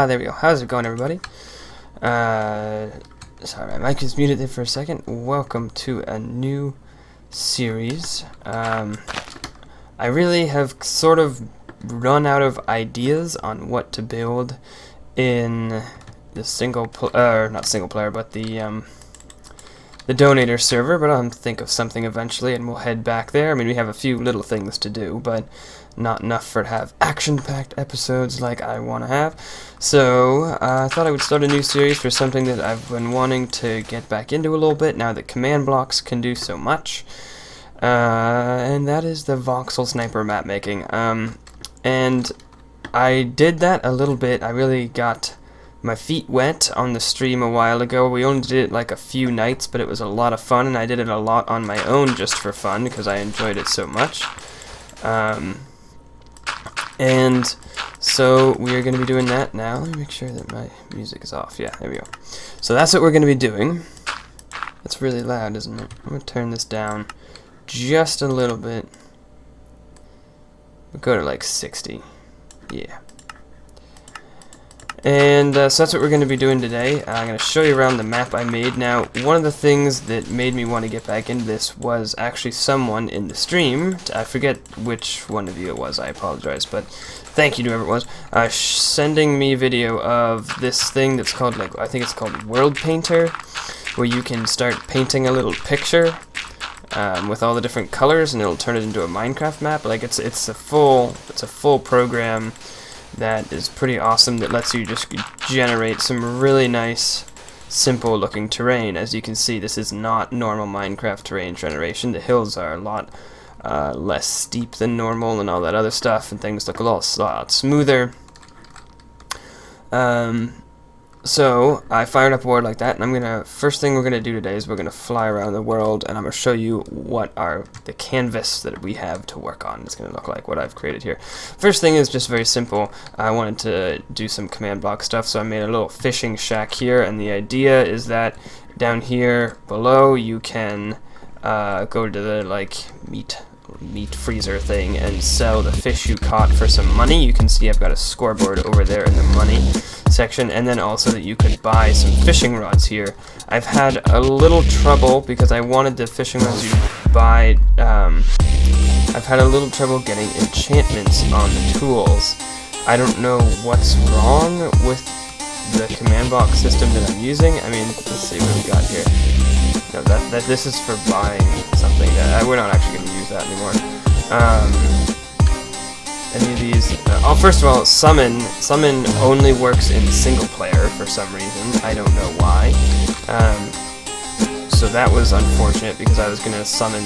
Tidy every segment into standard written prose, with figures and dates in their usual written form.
There we go. How's it going, everybody? Sorry, my mic is muted there for a second. Welcome to a new series. I really have sort of run out of ideas on what to build in the not single player, but the donator server, but I'll think of something eventually and we'll head back there. I mean, we have a few little things to do, but not enough for it to have action-packed episodes like I want to have. So I thought I would start a new series for something that I've been wanting to get back into a little bit now that command blocks can do so much. And that is the Voxel sniper map making. And I did that a little bit. I really got my feet wet on the stream a while ago. We only did it like a few nights, but it was a lot of fun, and I did it a lot on my own just for fun because I enjoyed it so much. And so we are going to be doing that now. Let me make sure that my music is off. Yeah, there we go. So that's what we're going to be doing. It's really loud, isn't it? I'm going to turn this down just a little bit. We'll go to like 60. Yeah. And so that's what we're going to be doing today. I'm going to show you around the map I made. Now, one of the things that made me want to get back into this was actually someone in the stream. I forget which one of you it was, I apologize, but thank you to whoever it was, sending me video of this thing that's called, like, I think it's called World Painter, where you can start painting a little picture with all the different colors, and it'll turn it into a Minecraft map. Like, it's a full program that is pretty awesome, that lets you just generate some really nice, simple looking terrain. As you can see, this is not normal Minecraft terrain generation. The hills are a lot less steep than normal and all that other stuff, and things look a lot smoother. So I fired up a board like that, and first thing we're gonna do today is we're gonna fly around the world, and I'm gonna show you what the canvas that we have to work on is gonna look like, what I've created here. First thing is just very simple. I wanted to do some command block stuff, so I made a little fishing shack here, and the idea is that down here below you can go to the meat freezer thing and sell the fish you caught for some money. You can see I've got a scoreboard over there in the money section, and then also that you could buy some fishing rods here. I've had a little trouble because I wanted the fishing rods you buy. I've had a little trouble getting enchantments on the tools. I don't know what's wrong with the command block system that I'm using. I mean, let's see what we got here. No, this is for buying something. We're not actually going to use that anymore. Any of these? First of all, summon only works in single player for some reason. I don't know why. So that was unfortunate because I was going to summon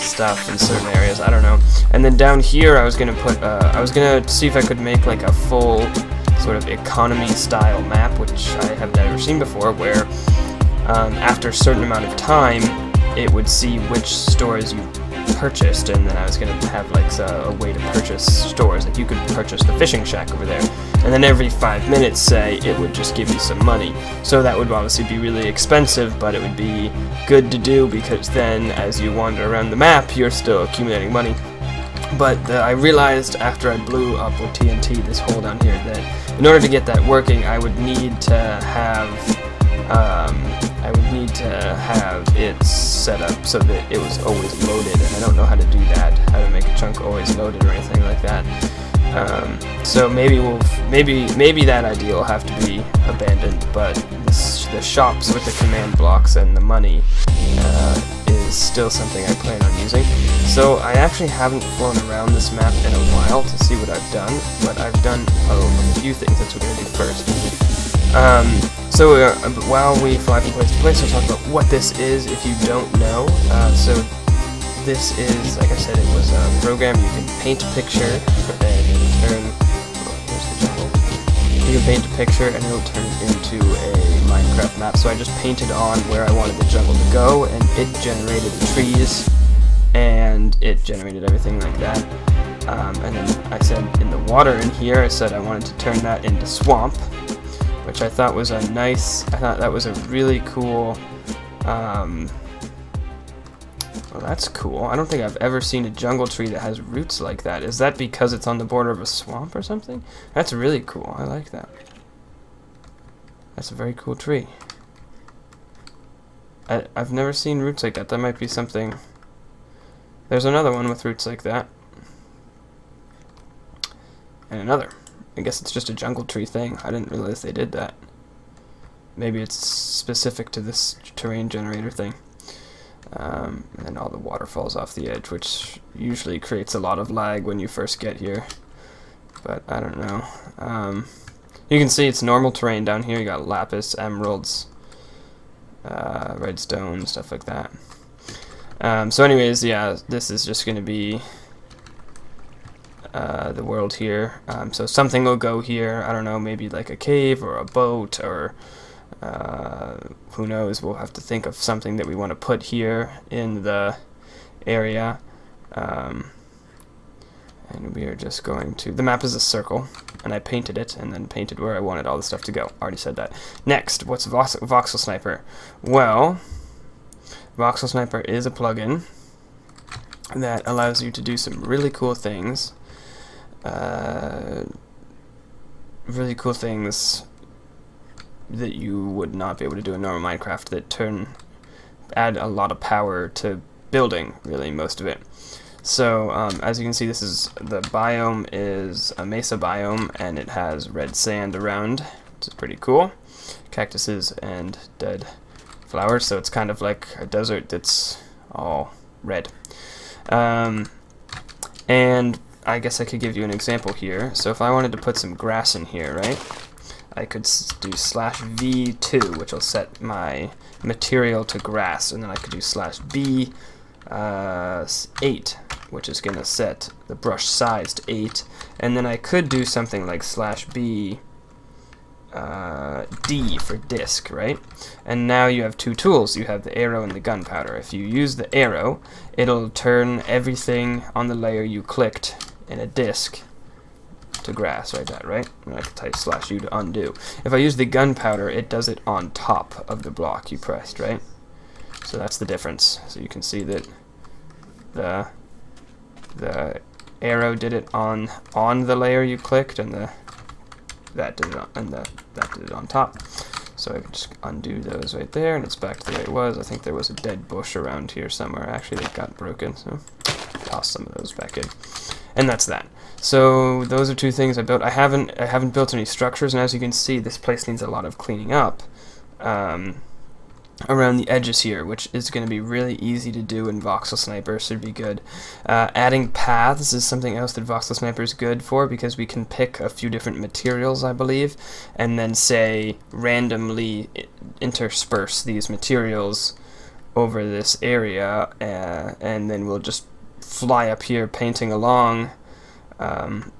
stuff in certain areas. I don't know. And then down here, I was going to see if I could make like a full sort of economy style map, which I have never seen before, where after a certain amount of time, it would see which stores you purchased, and then I was going to have like a way to purchase stores. Like you could purchase the fishing shack over there, and then every 5 minutes, say, it would just give you some money. So that would obviously be really expensive, but it would be good to do because then as you wander around the map, you're still accumulating money. But I realized after I blew up with TNT this hole down here that in order to get that working, I would need to have it set up so that it was always loaded, and I don't know how to do that, how to make a chunk always loaded or anything like that. So maybe that idea will have to be abandoned, but the shops with the command blocks and the money is still something I plan on using. So I actually haven't flown around this map in a while to see what I've done, but I've done a few things. That's what we're going to do first. So while we fly from place to place, I'll talk about what this is if you don't know. So this is, like I said, it was a program. You can paint a picture and it'll turn, here's the jungle. You can paint a picture and it'll turn it into a Minecraft map. So I just painted on where I wanted the jungle to go, and it generated the trees, and it generated everything like that. And then I said in the water in here, I said I wanted to turn that into swamp, which which I thought was a nice, I thought that was a really cool, well, that's cool. I don't think I've ever seen a jungle tree that has roots like that. Is that because it's on the border of a swamp or something? That's really cool. I like that. That's a very cool tree. I've never seen roots like that. That might be something. There's another one with roots like that. And another. I guess it's just a jungle tree thing. I didn't realize they did that. Maybe it's specific to this terrain generator thing. And all the water falls off the edge, which usually creates a lot of lag when you first get here. But I don't know. You can see it's normal terrain down here. You got lapis, emeralds, redstone, stuff like that. So anyways, yeah, this is just going to be the world here. So something will go here. I don't know, maybe like a cave or a boat or who knows. We'll have to think of something that we want to put here in the area. And we are just going to... The map is a circle, and I painted it, and then painted where I wanted all the stuff to go. Already said that. Next, what's Voxel Sniper? Well, Voxel Sniper is a plugin that allows you to do some really cool things. Really cool things that you would not be able to do in normal Minecraft that add a lot of power to building, really, most of it. So, as you can see, the biome is a mesa biome, and it has red sand around, which is pretty cool. Cactuses and dead flowers, so it's kind of like a desert that's all red. And I guess I could give you an example here. So if I wanted to put some grass in here, right, I could do /v2, which will set my material to grass, and then I could do /b8, which is going to set the brush size to 8, and then I could do something like /b D for disc, right? And now you have two tools. You have the arrow and the gunpowder. If you use the arrow, it'll turn everything on the layer you clicked in a disc to grass, like that, right? And I can type /u to undo. If I use the gunpowder, it does it on top of the block you pressed, right? So that's the difference. So you can see that the arrow did it on the layer you clicked, and that did it on top. So I can just undo those right there, and it's back to the way it was. I think there was a dead bush around here somewhere. Actually, it got broken, so toss some of those back in. And that's that. So those are two things I built. I haven't built any structures, and as you can see, this place needs a lot of cleaning up around the edges here, which is going to be really easy to do in Voxel Sniper, should be good. Adding paths is something else that Voxel Sniper is good for, because we can pick a few different materials, I believe, and then say randomly intersperse these materials over this area, and then we'll just fly up here painting along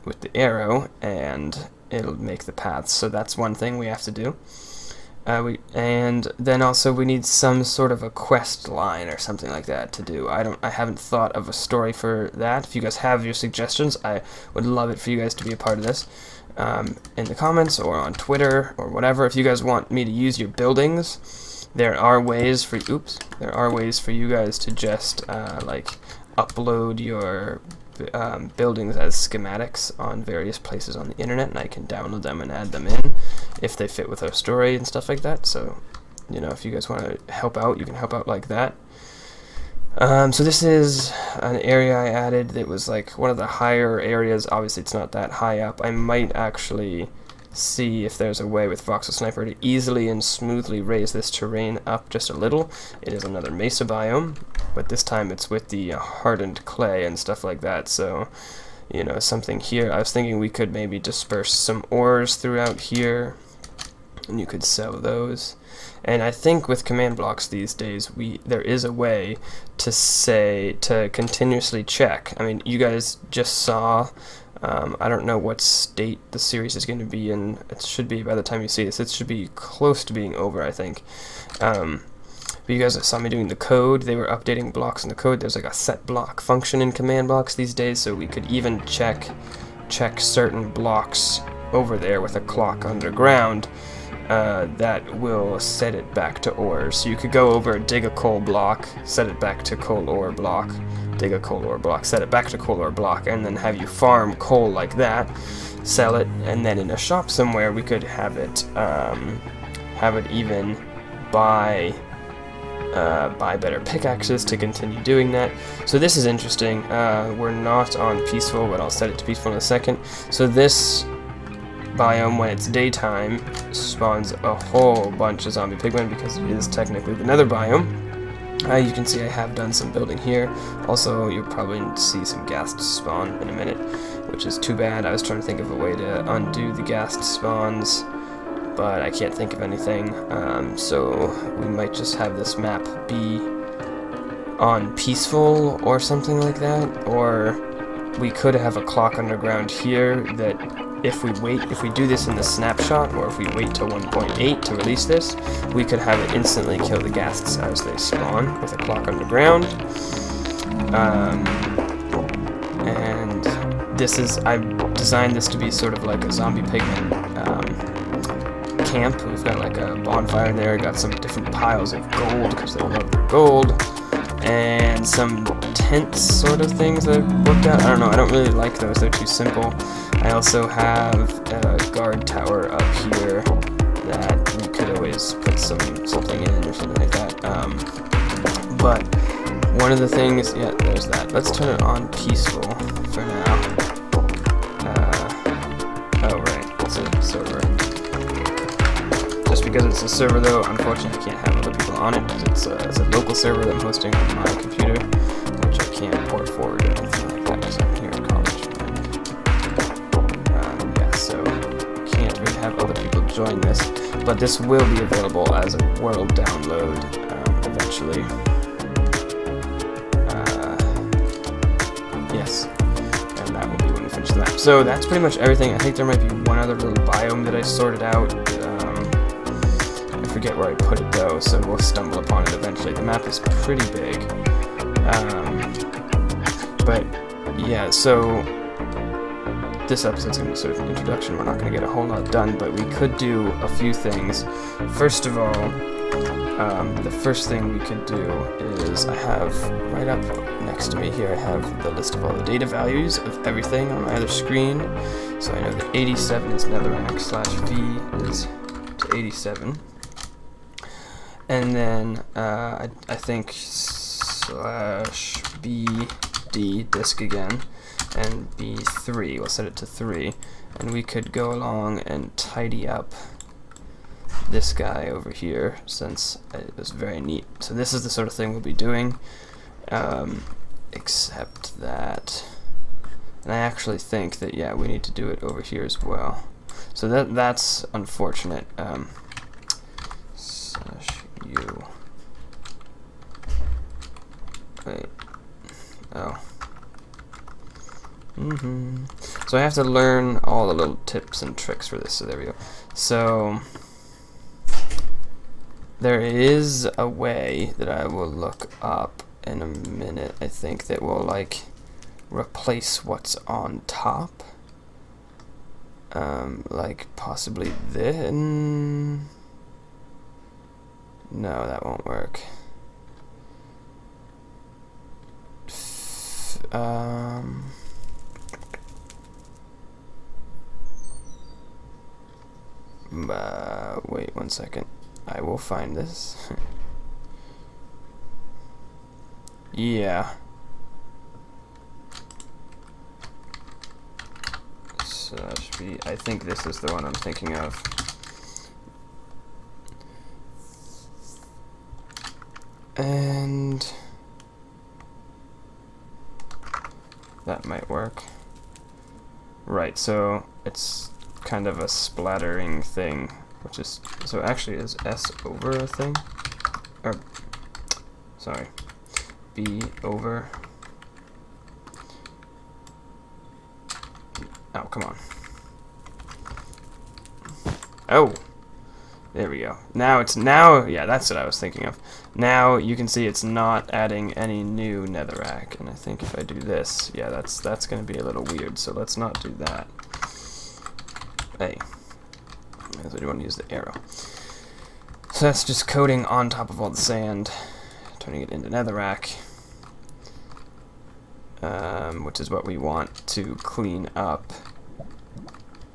with the arrow, and it'll make the paths. So that's one thing we have to do. And then also we need some sort of a quest line or something like that to do. I haven't thought of a story for that. If you guys have your suggestions, I would love it for you guys to be a part of this in the comments or on Twitter or whatever. If you guys want me to use your buildings, there are ways for you guys to just like upload your buildings as schematics on various places on the internet, and I can download them and add them in if they fit with our story and stuff like that. So, you know, if you guys want to help out, you can help out like that. So this is an area I added that was like one of the higher areas. Obviously it's not that high up. I might actually see if there's a way with Voxel Sniper to easily and smoothly raise this terrain up just a little. It is another mesa biome, but this time it's with the hardened clay and stuff like that. So, you know, something here. I was thinking we could maybe disperse some ores throughout here, and you could sell those. And I think with command blocks these days, there is a way to continuously check. I mean, you guys just saw. I don't know what state the series is going to be in. It should be, by the time you see this, it should be close to being over, I think. But you guys saw me doing the code. They were updating blocks in the code. There's like a set block function in command blocks these days, so we could even check certain blocks over there with a clock underground that will set it back to ore. So you could go over, dig a coal block, set it back to coal ore block, dig a coal ore block, set it back to coal ore block, and then have you farm coal like that, sell it, and then in a shop somewhere we could have it even buy better pickaxes to continue doing that. So this is interesting. We're not on peaceful, but I'll set it to peaceful in a second. So this biome, when it's daytime, spawns a whole bunch of zombie pigmen because it is technically the nether biome. You can see I have done some building here. Also, you'll probably see some ghasts spawn in a minute, which is too bad. I was trying to think of a way to undo the ghast spawns, but I can't think of anything. So we might just have this map be on peaceful or something like that, or we could have a clock underground here that if we do this in the snapshot, or if we wait till 1.8 to release this, we could have it instantly kill the ghasts as they spawn with a clock underground. And this is, I've designed this to be sort of like a zombie pigman camp. We've got like a bonfire there, got some different piles of gold because they love their gold, and some tents sort of things that I've worked out. I don't know, I don't really like those, they're too simple. I also have a guard tower up here that we could always put something in or something like that. But one of the things, yeah, there's that. Let's turn it on peaceful for now. Oh right, it's a server. Just because it's a server though, unfortunately I can't have other people on it because it's a local server that I'm hosting on my computer, which I can't port forward or anything like that because I'm here in college. So can't really have other people join this, but this will be available as a world download eventually. Yes, and that will be when we finish the map. So that's pretty much everything. I think there might be one other little biome that I sorted out. I forget where I put it though, so we'll stumble upon it eventually. The map is pretty big. But yeah, so this episode's going to be sort of an introduction. We're not going to get a whole lot done, but we could do a few things. First of all, the first thing we could do is I have right up next to me here, I have the list of all the data values of everything on my other screen. So I know that 87 is netherrack / V is to 87. And then I think /BD disk again. And B3, we'll set it to 3, and we could go along and tidy up this guy over here since it was very neat. So this is the sort of thing we'll be doing, except that, and I actually think that yeah, we need to do it over here as well. So that's unfortunate. /U. Wait. Oh. So I have to learn all the little tips and tricks for this, so there we go. So there is a way that I will look up in a minute, I think, that will like replace what's on top. Like possibly then. No, that won't work. Wait 1 second. I will find this. Yeah. I think this is the one I'm thinking of. And that might work. Right, so it's kind of a splattering thing, which is, so actually is S over a thing? Or, sorry, B over. Oh, come on. Oh! There we go. Now yeah, that's what I was thinking of. Now you can see it's not adding any new netherrack, and I think if I do this, yeah, that's going to be a little weird, so let's not do that. Hey. So we want to use the arrow. So that's just coating on top of all the sand, turning it into netherrack, which is what we want to clean up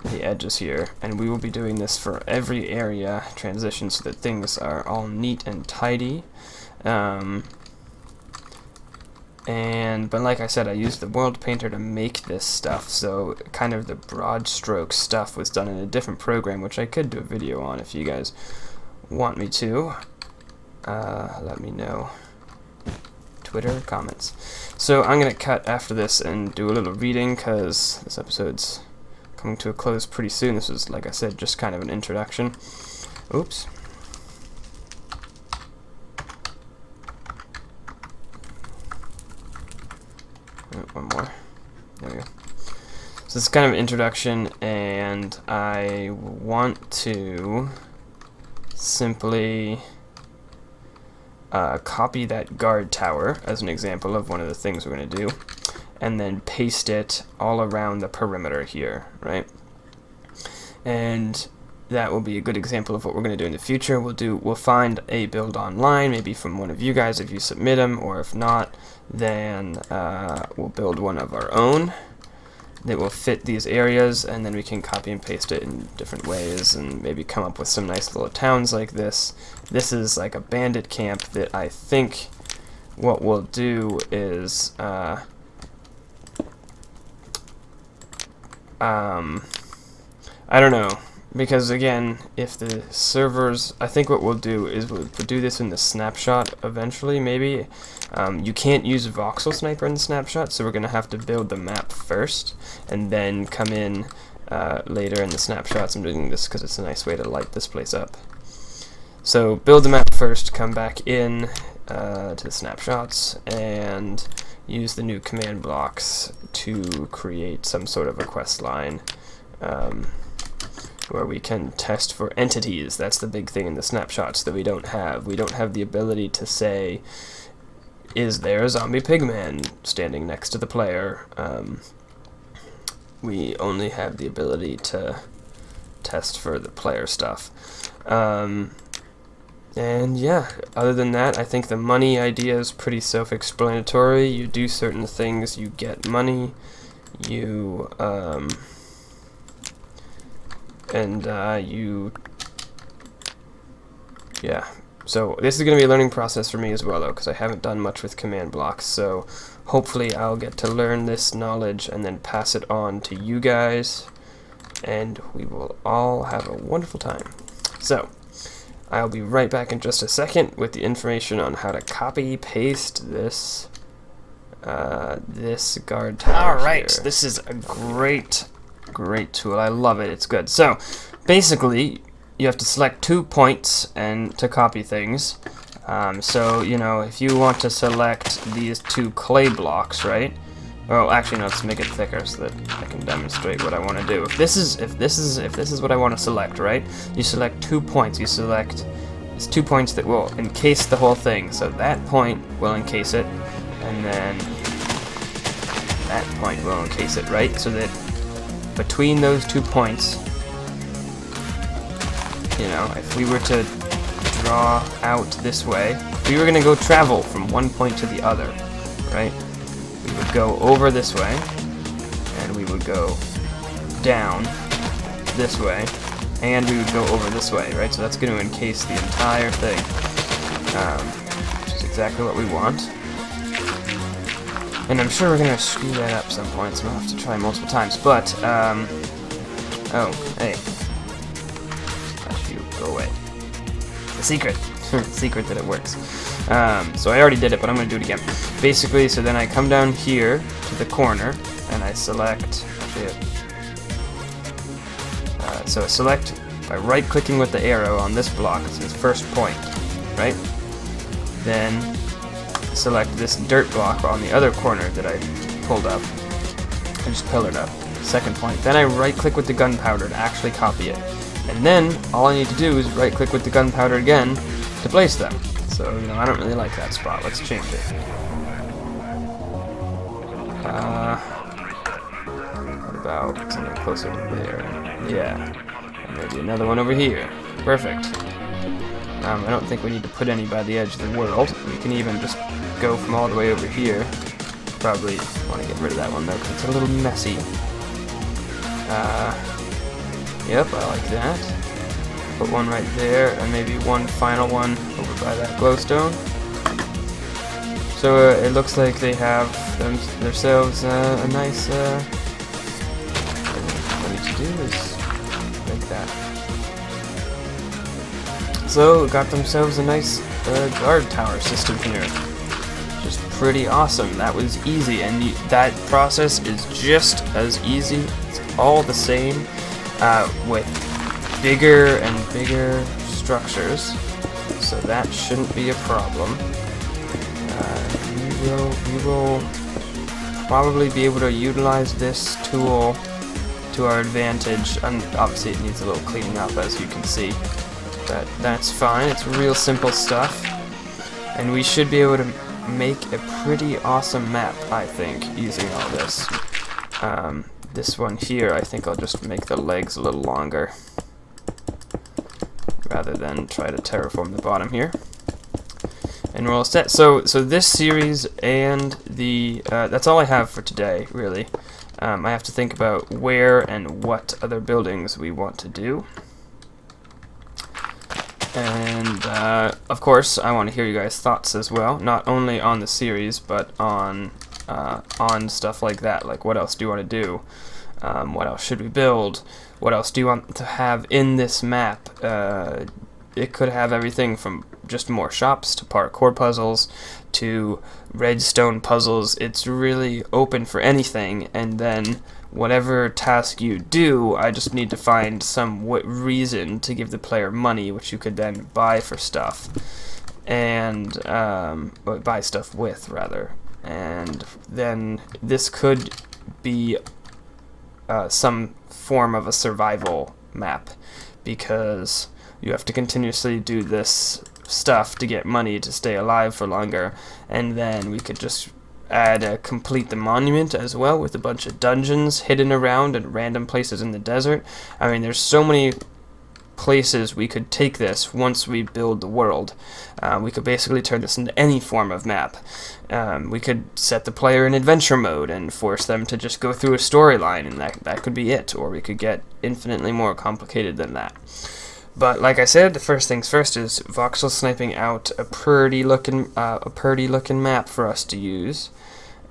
the edges here. And we will be doing this for every area transition so that things are all neat and tidy. But like I said, I used the World Painter to make this stuff, so kind of the broad stroke stuff was done in a different program, which I could do a video on if you guys want me to. Let me know. Twitter, comments. So I'm going to cut after this and do a little reading, because this episode's coming to a close pretty soon. This is, like I said, just kind of an introduction. Oops. One more. There we go. So this is kind of an introduction, and I want to simply copy that guard tower as an example of one of the things we're going to do, and then paste it all around the perimeter here, right? And that will be a good example of what we're going to do in the future. We'll find a build online, maybe from one of you guys if you submit them, or if not, then we'll build one of our own that will fit these areas, and then we can copy and paste it in different ways and maybe come up with some nice little towns like this. This is like a bandit camp that I think what we'll do is I don't know, because again, if the servers, I think what we'll do is we'll do this in the snapshot eventually, maybe. You can't use Voxel Sniper in the snapshot, so we're going to have to build the map first, and then come in later in the snapshots. I'm doing this because it's a nice way to light this place up. So build the map first, come back in to the snapshots, and use the new command blocks to create some sort of a quest line. Where we can test for entities. That's the big thing in the snapshots that we don't have. We don't have the ability to say, is there a zombie pigman standing next to the player? We only have the ability to test for the player stuff. And yeah, other than that, I think the money idea is pretty self-explanatory. You do certain things, you get money. Yeah, so this is going to be a learning process for me as well, though, because I haven't done much with command blocks, so hopefully I'll get to learn this knowledge and then pass it on to you guys, and we will all have a wonderful time. So, I'll be right back in just a second with the information on how to copy paste this guard tower. Alright, this is a great tool. I love it. It's good. So basically you have to select 2 points and to copy things. So you know, if you want to select these 2 clay blocks, right? Well, actually no, let's make it thicker so that I can demonstrate what I want to do. If this is what I want to select, right? You select 2 points. You select it's 2 points that will encase the whole thing. So that point will encase it, and then that point will encase it, right? So that between those 2 points, you know, if we were to draw out this way, if we were going to go travel from one point to the other, right, we would go over this way, and we would go down this way, and we would go over this way, right? So that's going to encase the entire thing, which is exactly what we want. And I'm sure we're going to screw that up some points, so we'll have to try multiple times, but, oh, hey. Gosh, you go away. The secret. Secret that it works. So I already did it, but I'm going to do it again. Basically, so then I come down here to the corner, and I select, so I select by right-clicking with the arrow on this block, it's his first point, right? Then select this dirt block on the other corner that I pulled up. I just pillared up. Second point. Then I right-click with the gunpowder to actually copy it. And then all I need to do is right-click with the gunpowder again to place them. So, you know, I don't really like that spot. Let's change it. What about something closer to there? Yeah. And maybe another one over here. Perfect. I don't think we need to put any by the edge of the world. We can even just go from all the way over here. Probably want to get rid of that one though, because it's a little messy. Yep, I like that. Put one right there, and maybe one final one over by that glowstone. So it looks like they have themselves a nice. What I need to do is like that. So got themselves a nice guard tower system here. Just pretty awesome. That was easy, and that process is just as easy. It's all the same with bigger and bigger structures. So that shouldn't be a problem. We will probably be able to utilize this tool to our advantage, and obviously it needs a little cleaning up, as you can see, but that's fine. It's real simple stuff, and we should be able to make a pretty awesome map, I think, using all this. This one here, I think I'll just make the legs a little longer rather than try to terraform the bottom here. And we're all set. So this series and the that's all I have for today, really. I have to think about where and what other buildings we want to do. And of course, I want to hear you guys' thoughts as well, not only on the series, but on stuff like that. Like, what else do you want to do? What else should we build? What else do you want to have in this map? It could have everything from just more shops to parkour puzzles to redstone puzzles. It's really open for anything, and then whatever task you do, I just need to find some reason to give the player money, which you could then buy for stuff, and buy stuff with, rather. And then this could be some form of a survival map, because you have to continuously do this stuff to get money to stay alive for longer, and then we could just add complete the monument as well, with a bunch of dungeons hidden around in random places in the desert. I mean, there's so many places we could take this once we build the world. We could basically turn this into any form of map. We could set the player in adventure mode and force them to just go through a storyline, and that could be it, or we could get infinitely more complicated than that. But like I said, the first things first is Voxel sniping out a pretty looking map for us to use,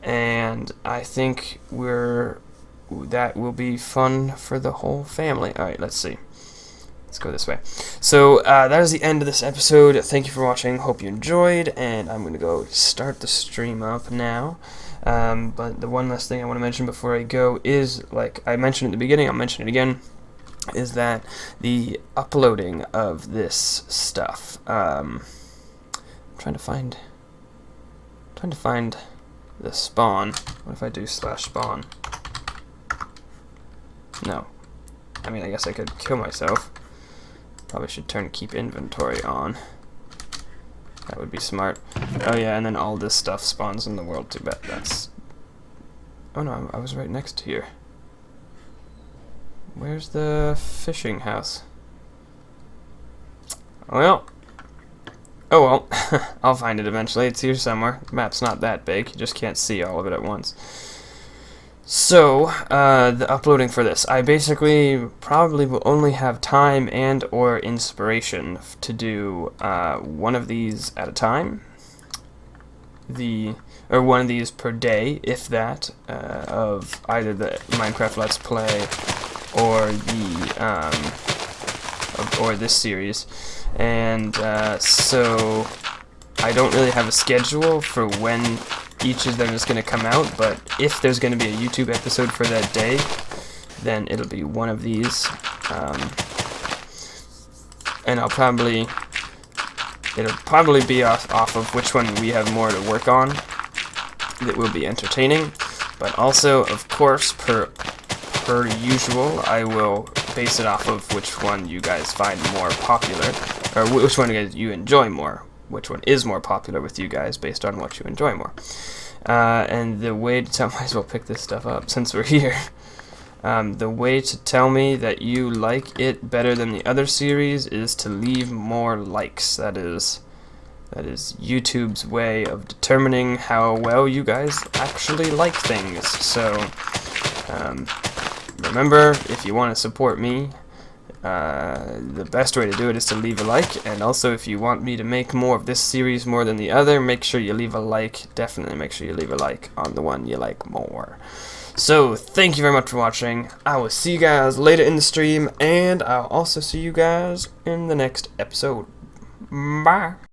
and I think that will be fun for the whole family. All right, let's see. Let's go this way. So that is the end of this episode. Thank you for watching. Hope you enjoyed, and I'm going to go start the stream up now. But the one last thing I want to mention before I go is, like I mentioned at the beginning, I'll mention it again, is that the uploading of this stuff, I'm trying to find the spawn. What if I do /spawn? No. I mean, I guess I could kill myself. Probably should turn keep inventory on. That would be smart. Oh yeah, and then all this stuff spawns in the world too, but that's... Oh no, I was right next to here. Where's the fishing house? Well, oh well, I'll find it eventually. It's here somewhere. The map's not that big. You just can't see all of it at once. So, the uploading for this. I basically probably will only have time and or inspiration to do one of these at a time. Or one of these per day, if that, of either the Minecraft Let's Play or or this series, and so I don't really have a schedule for when each of them is going to come out, but if there's going to be a YouTube episode for that day, then it'll be one of these, and it'll probably be off of which one we have more to work on that will be entertaining, but also, of course, per usual, I will base it off of which one you guys find more popular, or which one you enjoy more, which one is more popular with you guys based on what you enjoy more. And the way to tell, might as well pick this stuff up since we're here. The way to tell me that you like it better than the other series is to leave more likes. That is YouTube's way of determining how well you guys actually like things. So remember, if you want to support me, the best way to do it is to leave a like. And also, if you want me to make more of this series more than the other, make sure you leave a like. Definitely make sure you leave a like on the one you like more. So thank you very much for watching. I will see you guys later in the stream, and I'll also see you guys in the next episode. Bye.